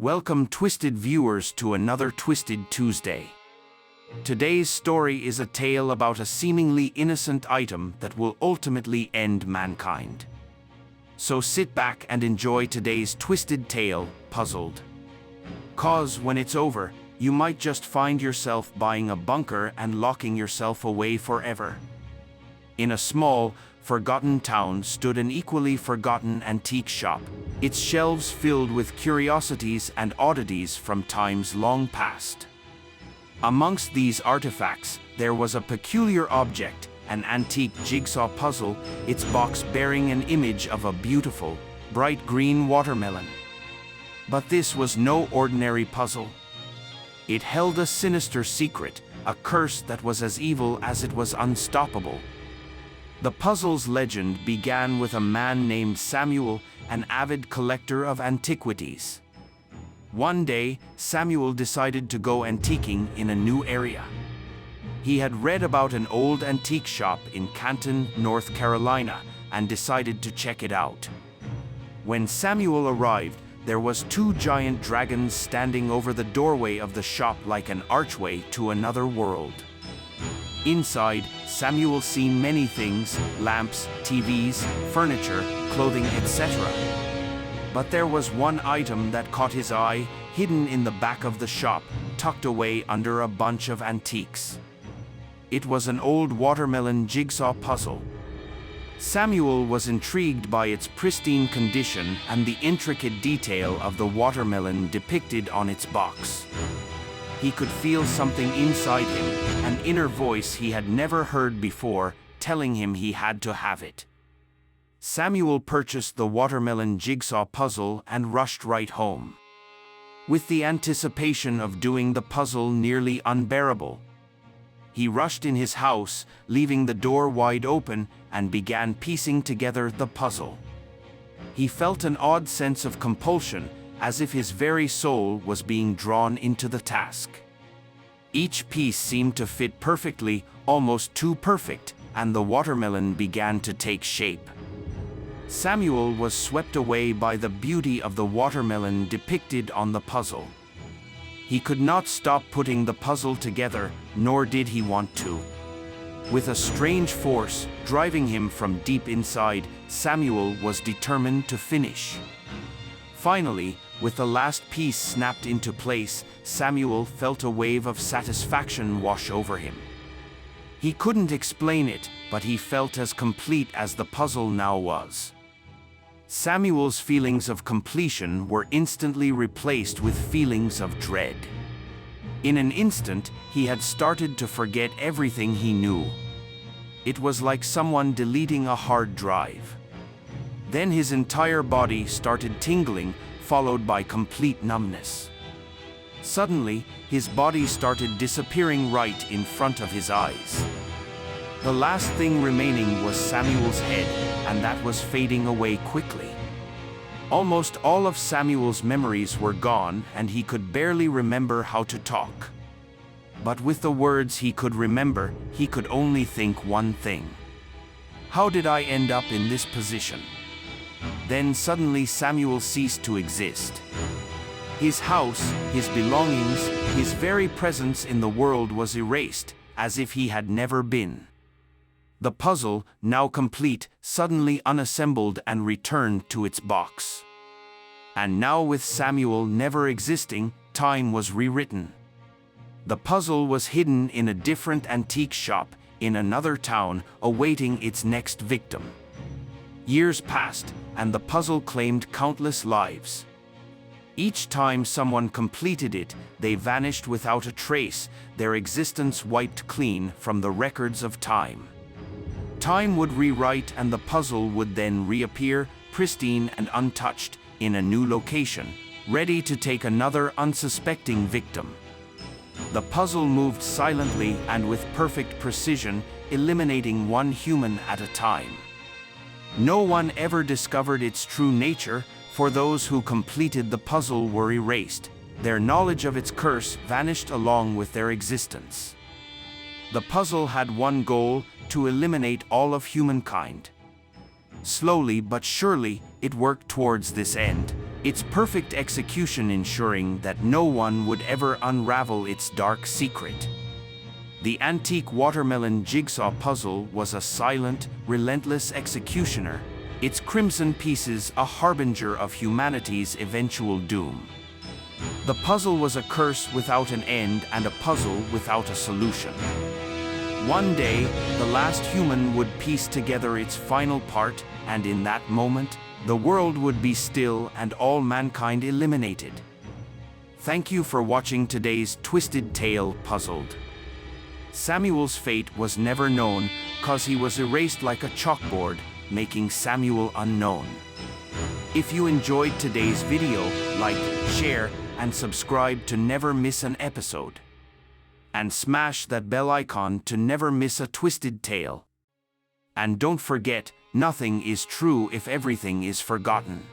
Welcome, Twisted viewers, to another Twisted Tuesday. Today's story is a tale about a seemingly innocent item that will ultimately end mankind. So sit back and enjoy today's twisted tale, Puzzled. 'Cause when it's over, you might just find yourself buying a bunker and locking yourself away forever. In a small, forgotten town stood an equally forgotten antique shop, its shelves filled with curiosities and oddities from times long past. Amongst these artifacts, there was a peculiar object, an antique jigsaw puzzle, its box bearing an image of a beautiful, bright green watermelon. But this was no ordinary puzzle. It held a sinister secret, a curse that was as evil as it was unstoppable. The puzzle's legend began with a man named Samuel, an avid collector of antiquities. One day, Samuel decided to go antiquing in a new area. He had read about an old antique shop in Canton, North Carolina, and decided to check it out. When Samuel arrived, there was two giant dragons standing over the doorway of the shop like an archway to another world. Inside, Samuel seen many things: lamps, TVs, furniture, clothing, etc. But there was one item that caught his eye, hidden in the back of the shop, tucked away under a bunch of antiques. It was an old watermelon jigsaw puzzle. Samuel was intrigued by its pristine condition and the intricate detail of the watermelon depicted on its box. He could feel something inside him, an inner voice he had never heard before, telling him he had to have it. Samuel purchased the watermelon jigsaw puzzle and rushed right home. With the anticipation of doing the puzzle nearly unbearable, he rushed in his house, leaving the door wide open, and began piecing together the puzzle. He felt an odd sense of compulsion, as if his very soul was being drawn into the task. Each piece seemed to fit perfectly, almost too perfect, and the watermelon began to take shape. Samuel was swept away by the beauty of the watermelon depicted on the puzzle. He could not stop putting the puzzle together, nor did he want to. With a strange force driving him from deep inside, Samuel was determined to finish. Finally, with the last piece snapped into place, Samuel felt a wave of satisfaction wash over him. He couldn't explain it, but he felt as complete as the puzzle now was. Samuel's feelings of completion were instantly replaced with feelings of dread. In an instant, he had started to forget everything he knew. It was like someone deleting a hard drive. Then his entire body started tingling, followed by complete numbness. Suddenly, his body started disappearing right in front of his eyes. The last thing remaining was Samuel's head, and that was fading away quickly. Almost all of Samuel's memories were gone, and he could barely remember how to talk. But with the words he could remember, he could only think one thing: how did I end up in this position? Then suddenly Samuel ceased to exist. His house, his belongings, his very presence in the world was erased, as if he had never been. The puzzle, now complete, suddenly unassembled and returned to its box. And now, with Samuel never existing, time was rewritten. The puzzle was hidden in a different antique shop, in another town, awaiting its next victim. Years passed, and the puzzle claimed countless lives. Each time someone completed it, they vanished without a trace, their existence wiped clean from the records of time. Time would rewrite, and the puzzle would then reappear, pristine and untouched, in a new location, ready to take another unsuspecting victim. The puzzle moved silently and with perfect precision, eliminating one human at a time. No one ever discovered its true nature, for those who completed the puzzle were erased. Their knowledge of its curse vanished along with their existence. The puzzle had one goal: to eliminate all of humankind. Slowly but surely, it worked towards this end. its perfect execution ensuring that no one would ever unravel its dark secret. The antique watermelon jigsaw puzzle was a silent, relentless executioner, its crimson pieces a harbinger of humanity's eventual doom. The puzzle was a curse without an end and a puzzle without a solution. One day, the last human would piece together its final part, and in that moment, the world would be still and all mankind eliminated. Thank you for watching today's Twisted Tale Puzzled. Samuel's fate was never known, 'cause he was erased like a chalkboard, making Samuel unknown. If you enjoyed today's video, like, share, and subscribe to never miss an episode. And smash that bell icon to never miss a twisted tale. And don't forget, nothing is true if everything is forgotten.